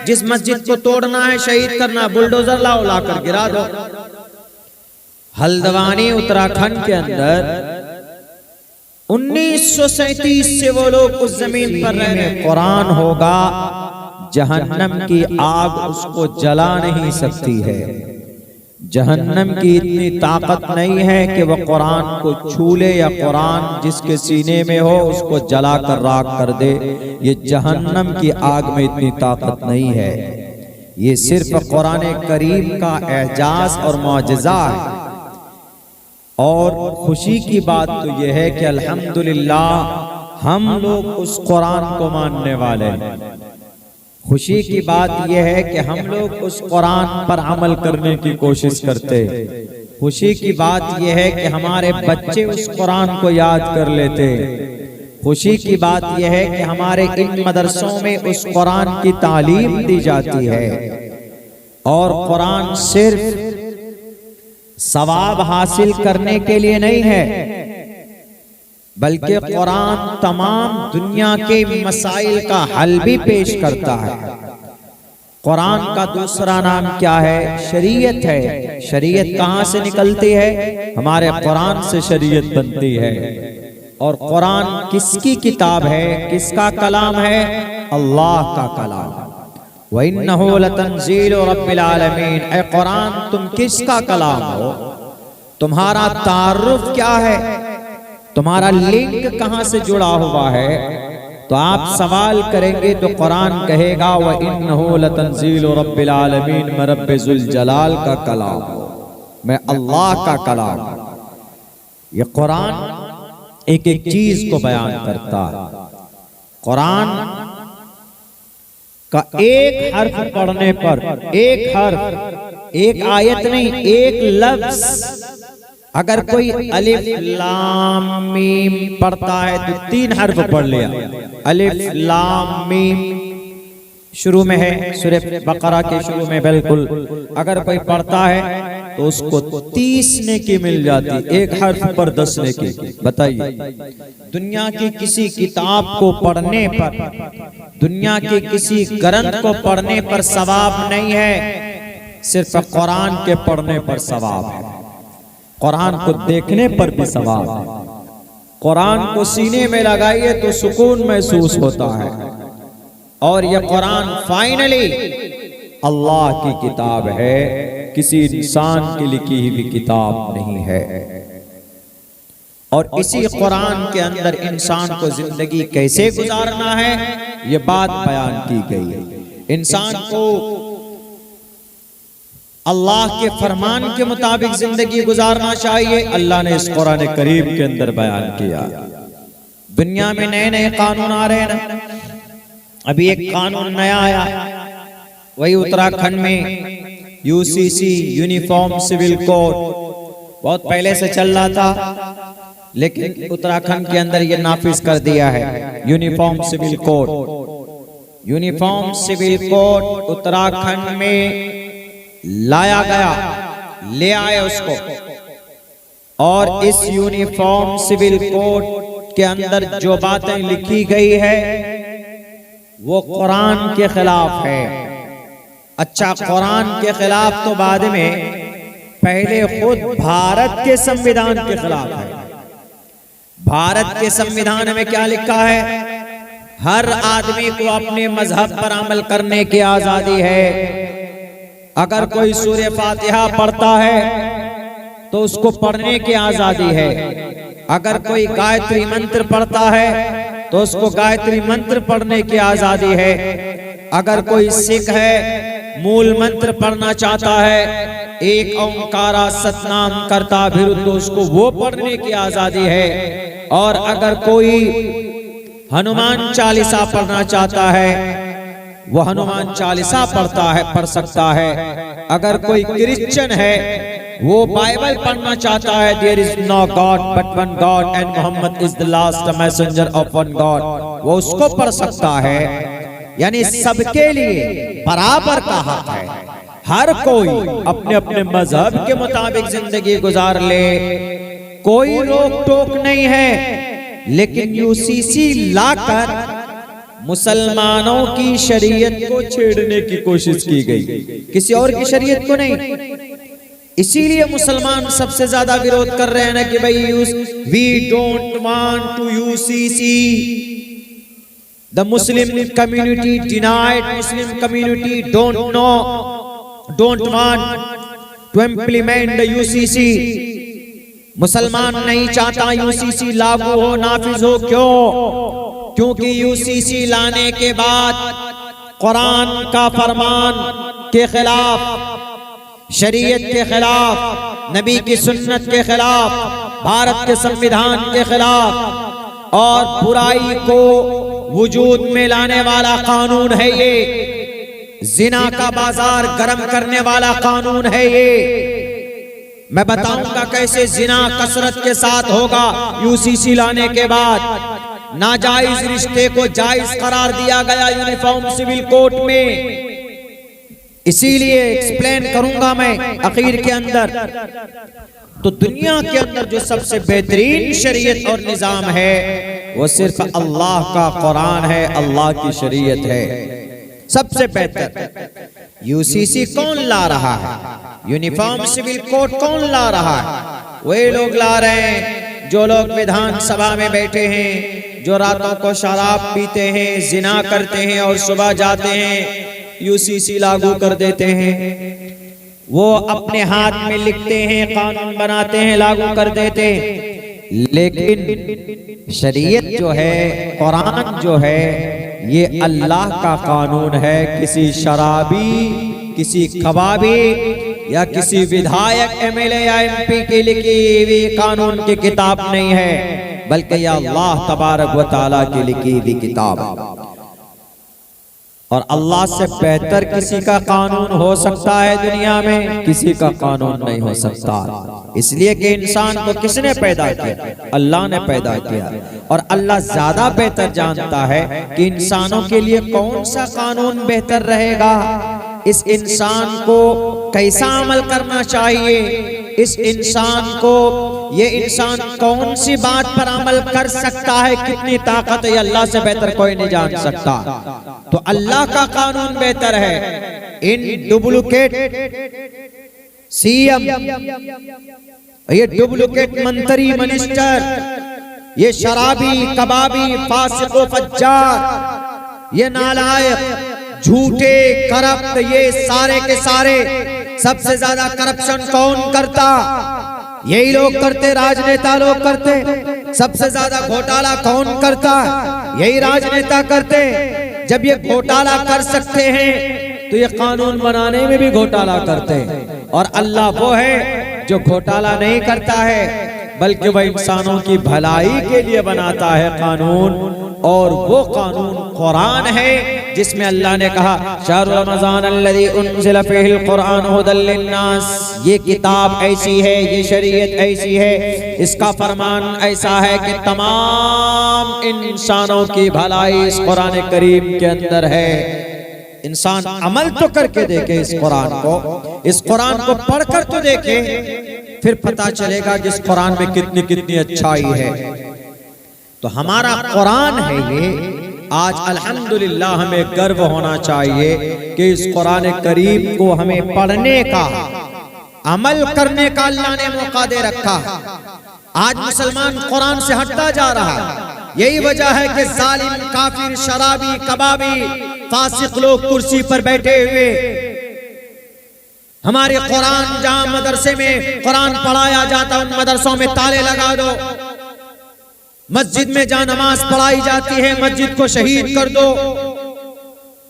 जिस मस्जिद को तोड़ना है, शहीद करना, बुलडोजर लाओ, लाकर गिरा दो। हल्द्वानी उत्तराखंड के अंदर 1937 से वो लोग उस जमीन पर रह रहे। कुरान होगा, जहन्नम की आग उसको जला नहीं सकती है। जहन्नम की इतनी ताकत नहीं है कि वह कुरान को छू ले या कुरान जिसके सीने में हो उसको जला कर राख कर दे। ये जहन्नम की आग में इतनी ताकत नहीं है। ये सिर्फ कुरान करीम का एजाज और मौजज़ा है। और खुशी की बात तो यह है कि अल्हम्दुलिल्लाह हम लोग उस कुरान को मानने वाले हैं। खुशी की बात यह है कि हम लोग उस कुरान पर अमल करने की कोशिश करते हैं। खुशी की बात यह है कि हमारे बच्चे उस कुरान को याद कर लेते हैं। खुशी की बात यह है कि हमारे इन मदरसों में उस कुरान की तालीम दी जाती है। और कुरान सिर्फ सवाब हासिल करने के लिए नहीं है, बल्कि कुरान तमाम दुनिया के मसाइल का हल भी पेश करता है। कुरान का दूसरा नाम क्या है? शरीयत है। शरीयत कहाँ से निकलती है? हमारे कुरान से शरीयत बनती है। और कुरान किसकी किताब है, किसका कलाम है? अल्लाह का कलाम। व इन्नहु लतंजीलु रब्बिल आलमीन। ऐ कुरान, तुम किसका कलाम हो? तुम्हारा तारुफ क्या है? तुम्हारा लिंक कहां से जुड़ा हुआ है? तो आप सवाल करेंगे तो कुरान कहेगा व इन्नहु लतंजीलु रब्बिल आलमीन, मैं रब्बे जुल जलाल का कलाम हूं, मैं अल्लाह का कलाम। ये कुरान एक एक चीज को बयान करता है। कुरान का एक हर्फ पढ़ने पर, एक हर्फ, एक आयत नहीं, एक लफ्ज, अगर कोई अलिफ लाम मीम पढ़ता है तो 3 हर्फ पढ़ लिया। अलिफ लाम मीम शुरू में है, सूरह बकरा के शुरू में बिल्कुल। अगर कोई पढ़ता है तो उसको 30 नेकी मिल जाती, एक हर्फ पर 10 नेकी। बताइए, दुनिया की किसी किताब को पढ़ने पर, दुनिया के किसी ग्रंथ को पढ़ने पर सवाब नहीं है, सिर्फ कुरान के पढ़ने पर सवाब है। कुरान को देखने पर भी सवाब है। कुरान को सीने में लगाइए तो सुकून महसूस होता है। और यह कुरान फाइनली अल्लाह की किताब है, किसी इंसान की लिखी हुई किताब नहीं है। और इसी कुरान के अंदर इंसान को जिंदगी कैसे गुजारना है ये बात बयान की गई है। इंसान को अल्लाह के फरमान के मुताबिक जिंदगी गुजारना चाहिए। अल्लाह ने इस कुरान करीम के अंदर बयान किया। दुनिया में नए नए कानून आ रहे हैं ना। अभी एक कानून नया आया, वही उत्तराखंड में यूसीसी, यूनिफॉर्म सिविल कोड, बहुत पहले से चल रहा था, लेकिन उत्तराखंड के अंदर ये नाफिज कर दिया है uniform civil code. Uniform civil code Uttarakhand में लाया गया, ले आए उसको। और इस यूनिफॉर्म सिविल कोड के अंदर जो बातें लिखी गई है वो कुरान के खिलाफ है। अच्छा, कुरान के खिलाफ तो बाद में, पहले खुद भारत के संविधान के खिलाफ है। भारत के संविधान में क्या लिखा है? हर आदमी को अपने मजहब पर अमल करने की आजादी है। अगर कोई सूरह फातिहा पढ़ता है तो उसको पढ़ने की आजादी है। अगर कोई गायत्री मंत्र पढ़ता है तो उसको गायत्री मंत्र पढ़ने की आजादी है। अगर कोई सिख है, मूल मंत्र पढ़ना चाहता है, एक ओंकारा सतनाम करता भी, तो उसको वो पढ़ने की आजादी है। और अगर कोई हनुमान चालीसा पढ़ना चाहता है वो हनुमान चालीसा पढ़ सकता है। अगर कोई क्रिश्चियन है वो बाइबल पढ़ना चाहता है, there is no God but one God and Mohammad is the last messenger of one God, वो उसको पढ़ सकता है। यानी सबके लिए बराबर का हक है। हर कोई अपने अपने मजहब के मुताबिक जिंदगी गुजार ले, कोई रोक टोक नहीं है। लेकिन यूसीसी लाकर मुसलमानों की शरीयत को छेड़ने की कोशिश की गई, किसी और की शरीयत को नहीं। इसीलिए मुसलमान सबसे ज्यादा विरोध कर रहे हैं ना कि भाई we don't want to UCC. The Muslim community denied, Muslim community don't want to implement the UCC. मुसलमान नहीं चाहता यूसीसी लागू हो, नाफिज हो। क्यों? क्योंकि यूसीसी लाने के बाद कुरान का फरमान के खिलाफ, शरीयत के खिलाफ, नबी की सुन्नत के खिलाफ, भारत के संविधान के खिलाफ और बुराई को वजूद में लाने वाला कानून है ये। जिना का बाजार गर्म करने वाला कानून है ये। मैं बताऊंगा कैसे जिना कसरत के साथ होगा यूसीसी लाने के बाद। नाजायज रिश्ते को जायज करार दिया गया यूनिफॉर्म सिविल कोड में। इसीलिए एक्सप्लेन करूंगा मैं आखिर के अंदर। तो दुनिया के अंदर जो सबसे बेहतरीन शरीयत और निजाम है वो सिर्फ अल्लाह का कुरान है, अल्लाह की शरीयत है सबसे बेहतर। यूसीसी कौन ला रहा है? यूनिफॉर्म सिविल कोड कौन ला रहा है? वही लोग ला रहे हैं जो लोग विधानसभा में बैठे हैं, जो रातों को शराब पीते हैं, जिना करते हैं और सुबह जाते हैं यूसीसी लागू कर देते हैं। वो अपने हाथ में लिखते हैं, कानून बनाते हैं, लागू कर देते हैं। लेकिन शरीयत जो है, कुरान जो है, ये अल्लाह का कानून है। किसी शराबी, किसी कबाबी या किसी विधायक, एमएलए या एमपी के लिखी हुई कानून की किताब नहीं है, बल्कि यह अल्लाह तबारक व तआला की लिखी हुई किताब है। और अल्लाह से बेहतर किसी का कानून हो सकता है दुनिया में? किसी का कानून नहीं हो सकता। इसलिए कि इंसान को किसने पैदा किया? अल्लाह ने पैदा किया। और अल्लाह ज्यादा बेहतर जानता है कि इंसानों के लिए कौन सा कानून बेहतर रहेगा, इस इंसान को कैसा अमल करना चाहिए, इस इंसान को, ये इंसान कौन सी बात पर अमल कर सकता है, कितनी ताकत है, अल्लाह से बेहतर कोई नहीं जान सकता। तो अल्लाह का कानून बेहतर है। इन डुप्लीकेट सीएम, ये डुप्लीकेट मंत्री, मिनिस्टर, ये शराबी, कबाबी, फासिक व फज्जार, ये नालायक, झूठे, करप्ट, ये सारे के सारे सबसे ज्यादा करप्शन कौन करता? यही लोग करते, राजनेता लोग करते। सबसे ज्यादा घोटाला कौन करता? यही राजनेता करते। जब ये घोटाला कर सकते हैं तो ये कानून बनाने में भी घोटाला करते हैं। और अल्लाह वो है जो घोटाला नहीं करता है, बल्कि वह इंसानों की भलाई के लिए बनाता है कानून। और वो कानून कुरान है, जिसमें अल्लाह ने कहा शहर रमजान अल्लज़ी उन्ज़िला फ़ीहिल कुरान हुदल लिन्नास। ये किताब ऐसी है, ये शरीयत ऐसी है, इसका फरमान ऐसा है कि तमाम इंसानों की भलाई इस कुरान करीम के अंदर है। इंसान अमल तो करके देखे इस कुरान को पढ़कर तो देखे, फिर पता चलेगा कि इस कुरान में कितनी कितनी अच्छाई है। तो हमारा कुरान है ये। आज अल्हम्दुलिल्लाह हमें गर्व होना चाहिए कि इस कुरान करीम को हमें पढ़ने का, अमल करने का अल्लाह ने मौका दे रखा। आज मुसलमान कुरान से हटता जा रहा है। यही वजह है कि जालिम, काफिर, शराबी, कबाबी, फासिक लोग कुर्सी पर बैठे हुए। हमारे कुरान, जहां मदरसे में कुरान पढ़ाया जाता, उन मदरसों में ताले लगा दो। मस्जिद में जहां नमाज पढ़ाई जाती है, मस्जिद को शहीद कर दो।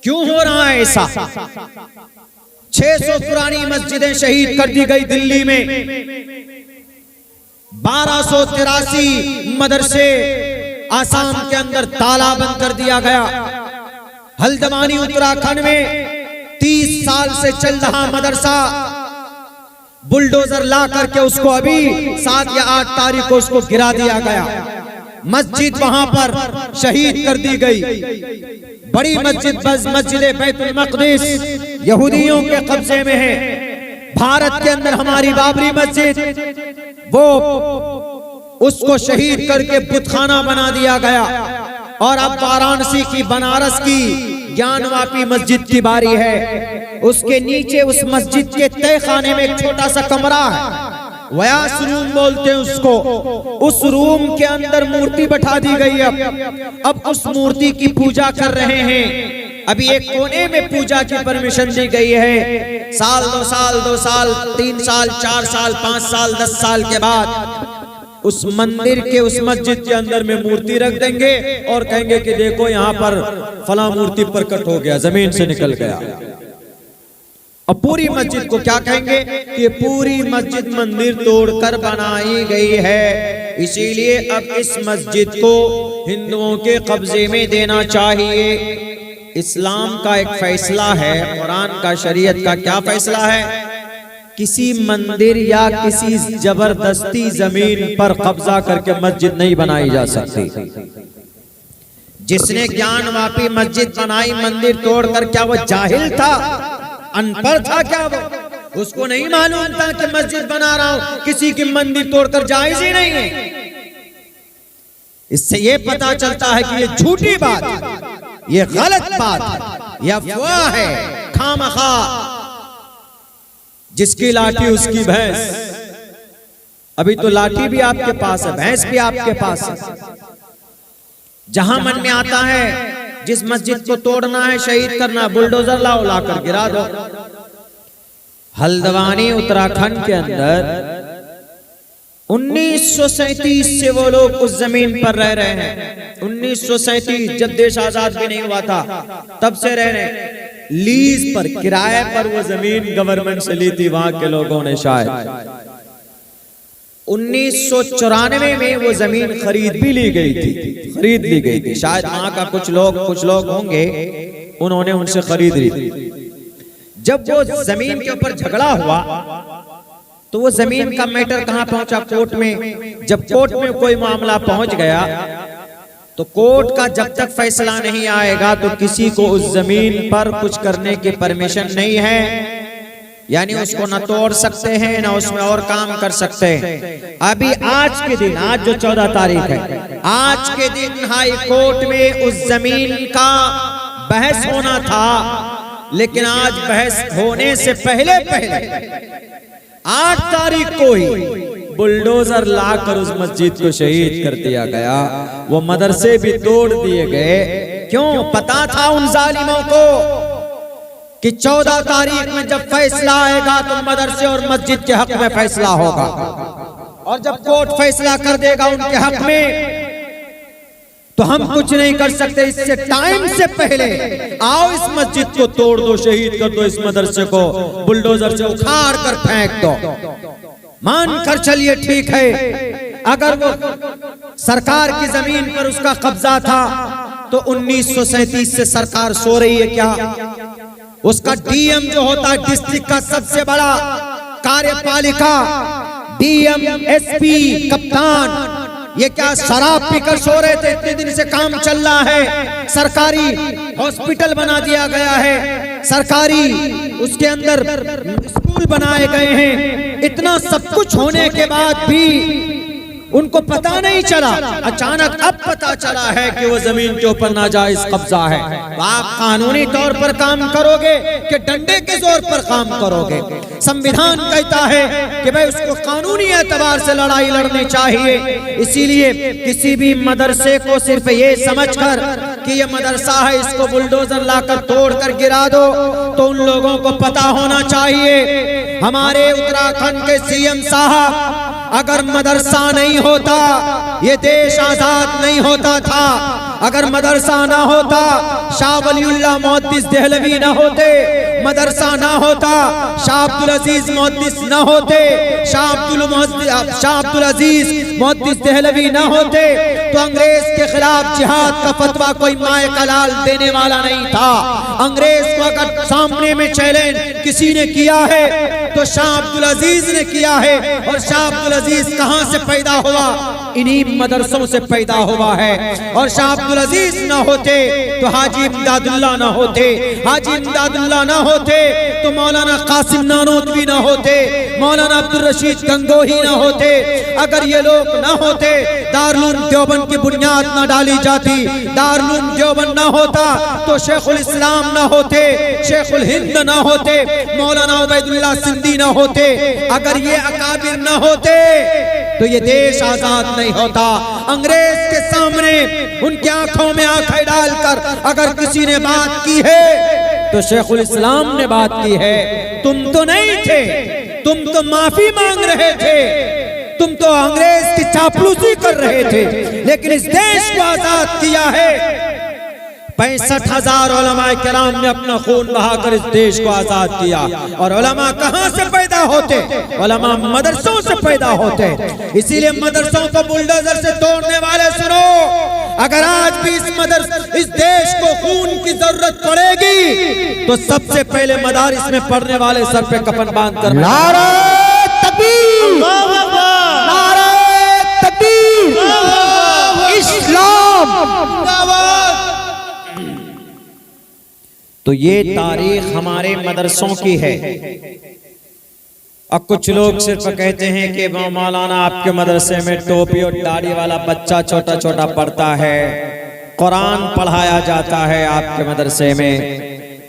क्यों हो रहा है ऐसा? 600 पुरानी मस्जिदें शहीद कर दी गई दिल्ली में। 1283 मदरसे आसाम के अंदर ताला बंद कर दिया गया। हल्द्वानी उत्तराखंड में 30 साल से चल रहा मदरसा बुलडोजर ला करके उसको अभी 7 या 8 तारीख को उसको गिरा दिया गया। मस्जिद वहां पर शहीद कर दी गई। बड़ी मस्जिद मस्जिद बैतुल मक़दिस यहूदियों के कब्जे में है। भारत के अंदर हमारी बाबरी मस्जिद, वो उसको शहीद करके बुतखाना बना दिया गया। और अब वाराणसी की, बनारस की ज्ञानवापी मस्जिद की बारी है। उसके नीचे उस मस्जिद के तहखाने में एक छोटा सा कमरा है, व्यास रूम बोलते हैं उसको। उस रूम के अंदर मूर्ति बैठा दी गई है। अब उस मूर्ति की पूजा कर रहे हैं। अभी एक कोने में पूजा की परमिशन दी गई है। साल 2 साल 2 साल 3 साल 4 साल 5 साल 10 साल के बाद उस मंदिर के, उस मस्जिद के अंदर में मूर्ति रख देंगे और कहेंगे कि देखो यहाँ पर फला मूर्ति प्रकट हो गया, जमीन से निकल गया। अब पूरी मस्जिद को क्या कहेंगे कि पूरी मस्जिद मंदिर तोड़कर बनाई गई है, इसीलिए अब इस मस्जिद को हिंदुओं के कब्जे में देना चाहिए। इस्लाम का एक फैसला है, कुरान का, शरीयत का क्या फैसला है? किसी मंदिर या किसी जबरदस्ती जमीन पर कब्जा करके मस्जिद नहीं बनाई जा सकती। जिसने ज्ञानवापी मस्जिद बनाई मंदिर तोड़कर, क्या वो जाहिल था, अनपढ़ था क्या वो? उसको नहीं मालूम था कि मस्जिद बना रहा हूं किसी की मंदिर तोड़कर जायज ही नहीं है। इससे ये पता चलता है कि ये झूठी बात है, ये गलत बात है, यह अफवाह है, खामखा। जिसकी लाठी उसकी भैंस। अभी तो लाठी भी आपके पास है, भैंस भी आपके पास है। जहां मन में आता है, जिस मस्जिद को तोड़ना है, शहीद करना, बुलडोजर लाओ, लाकर गिरा दो। हल्द्वानी उत्तराखंड के अंदर 1937 से वो लोग उस जमीन पर रह रहे हैं। 1937 जब देश आजाद भी नहीं हुआ था तब से रह रहे हैं। लीज पर, किराए पर वो जमीन गवर्नमेंट से ली थी वहां के लोगों ने। शायद 1994 में वो जमीन खरीद भी ली गई थी, खरीद ली गई थी। शायद वहां का कुछ लोग होंगे, उन्होंने उनसे खरीद ली थी। जब वो जमीन के ऊपर झगड़ा हुआ तो वो जमीन का मैटर कहां पहुंचा? कोर्ट में। जब कोर्ट में कोई मामला पहुंच गया तो कोर्ट का जब तक फैसला नहीं आएगा तो किसी को उस जमीन पर कुछ करने की परमिशन नहीं है। यानी उसको न तोड़ सकते हैं, न उसमें और काम कर सकते हैं। अभी आज के दिन, आज जो 14 तारीख है, आज के दिन हाई कोर्ट में उस जमीन का बहस होना था, लेकिन आज बहस होने से पहले 8 तारीख को ही बुलडोजर लाकर उस मस्जिद को शहीद कर दिया गया। वो मदरसे भी तोड़ दिए गए। क्यों? पता था उन जालिमों को कि 14 तारीख में जब फैसला आएगा तो मदरसे और मस्जिद के हक में फैसला होगा, और जब कोर्ट फैसला कर देगा उनके हक में तो हम कुछ नहीं कर सकते। इससे टाइम से पहले आओ इस मस्जिद को तोड़ दो, शहीद कर दो, इस मदरसे को बुलडोजर से उखाड़ कर फेंक दो। मान कर चलिए ठीक है, अगर वो सरकार की जमीन पर उसका कब्जा था तो 1937 से सरकार सो रही है क्या? उसका डीएम जो होता है डिस्ट्रिक्ट का सबसे बड़ा कार्यपालिका, डीएम, एसपी, कप्तान, ये क्या शराब पीकर सो रहे थे? इतने दिन से काम चल रहा है, सरकारी हॉस्पिटल बना दिया गया है, सरकारी उसके अंदर स्कूल बनाए गए हैं। इतना सब कुछ होने के बाद भी उनको पता नहीं चला। अचानक अब पता चला है कि वो जमीन के ऊपर नाजायज कब्जा है। तो आप कानूनी तौर पर काम करोगे कि डंडे के जोर पर काम करोगे? संविधान कहता है कि भाई उसको कानूनी एतबार से लड़ाई लड़नी चाहिए। इसीलिए किसी भी मदरसे को सिर्फ ये समझकर कि ये मदरसा है, इसको बुलडोजर लाकर तोड़कर गिरा दो, तो उन लोगों को पता होना चाहिए हमारे उत्तराखंड के सीएम साहब, अगर मदरसा नहीं होता ये देश आजाद नहीं होता था। अगर मदरसा ना होता, शाह वलीउल्लाह मुहद्दिस देहलवी ना होते, मदरसा ना होता, शाह अब्दुल अजीज मुहद्दिस ना होते, शाह अब्दुल अजीज मुहद्दिस देहलवी ना होते, तो अंग्रेज के खिलाफ जिहाद का फतवा कोई माए का लाल देने वाला नहीं था। अंग्रेज को अगर सामने में चैलेंज किसी ने किया है तो शाह अब्दुल अजीज ने किया है। और शाह अब्दुल अजीज कहां से पैदा हुआ? इन्हीं मदरसों से पैदा हुआ है। और शाह अब्दुल अजीज ना होते तो हाजी इमदादुल्लाह ना होते, हाजी इमदादुल्लाह ना होते तो मौलाना कासिम नानोतवी ना होते, मौलाना अब्दुल रशीद गंगोही ना होते। अगर ये लोग ना होते, दारुल उलूम देवबंद की बुनियाद ना डाली जाती, दारुल उलूम देवबंद ना होता तो शेखुल इस्लाम ना होते, शेखुल हिंद ना होते, मौलाना उबैदुल्लाह सिंधी ना होते। अगर ये अकाबिर ना होते तो ये देश आजाद नहीं होता। अंग्रेज के सामने उनकी आंखों में आंखें डालकर अगर किसी ने बात की है तो शेखुल इस्लाम ने बात की है। तुम तो नहीं थे, तुम तो माफी मांग रहे थे, तुम तो अंग्रेज की चापलूसी कर रहे थे, लेकिन इस देश को आजाद किया है 65,000 उलमाए किराम ने अपना खून बहाकर इस देश को आजाद किया। और उलमा कहां से पैदा होते? उलमा मदरसों से पैदा होते। इसीलिए मदरसों को बुलडोजर से तोड़ने वाले सुनो, अगर आज भी इस देश को खून की जरूरत पड़ेगी तो सबसे पहले मदारिस में पढ़ने वाले सर पे कफन बांध कर नारे तकबीर, नारे तकबीर, इस्लाम जिंदाबाद। तो ये तारीख हमारे मदरसों की है। अब कुछ लोग सिर्फ कहते हैं कि मौलाना आपके मदरसे में टोपी और दाढ़ी वाला बच्चा छोटा छोटा पढ़ता है, कुरान पढ़ाया जाता है आपके मदरसे में,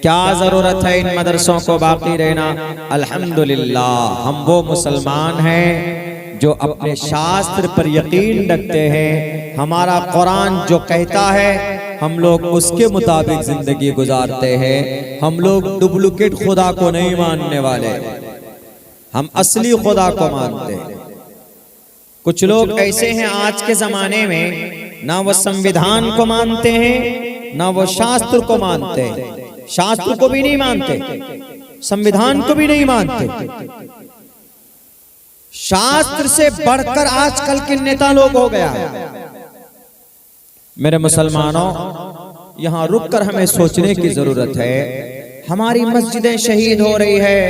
क्या जरूरत है इन मदरसों को बाकी रहना? अल्हम्दुलिल्लाह हम वो मुसलमान हैं जो अपने शास्त्र पर यकीन रखते हैं। हमारा कुरान जो कहता है हम लोग उसके मुताबिक जिंदगी गुजारते हैं। हम लोग डुप्लीकेट खुदा को नहीं मानने वाले, हम असली खुदा को मानते हैं। कुछ लोग ऐसे हैं आज के जमाने में, ना वो संविधान को मानते हैं ना वो शास्त्र को मानते हैं। शास्त्र को भी नहीं मानते, संविधान को भी नहीं मानते। शास्त्र से बढ़कर आजकल के नेता लोग हो गया। मेरे मुसलमानों, यहाँ रुककर हमें सोचने की जरूरत है। हमारी मस्जिदें शहीद हो रही है,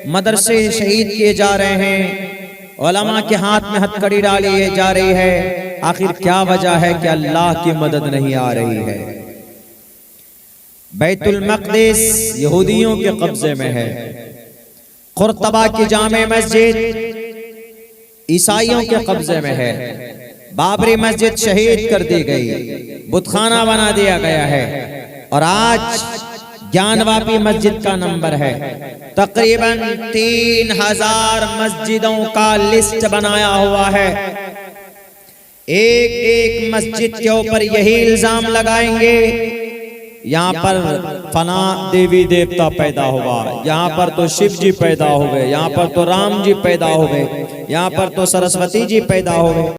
मदरसे शहीद किए जा रहे हैं, उलमा के हाथ में हथकड़ी डाली जा रही है। आखिर क्या वजह है कि अल्लाह की मदद नहीं आ रही है? बैतुल मक़दिस यहूदियों के कब्जे में है, कुर्तबा की जामे मस्जिद ईसाइयों के कब्जे में है, बाबरी मस्जिद शहीद कर दी गई, बुतखाना बना दिया गया है। और आज ज्ञानवापी मस्जिद का नंबर है, तकरीबन 3000 मस्जिदों का लिस्ट बनाया हुआ है। एक एक मस्जिद के ऊपर यही इल्जाम लगाएंगे, यहाँ पर फना देवी देवता पैदा हुआ, यहाँ पर तो शिव जी पैदा हो गए, यहाँ पर तो राम जी पैदा हो गए, यहाँ पर तो सरस्वती जी पैदा हो गए।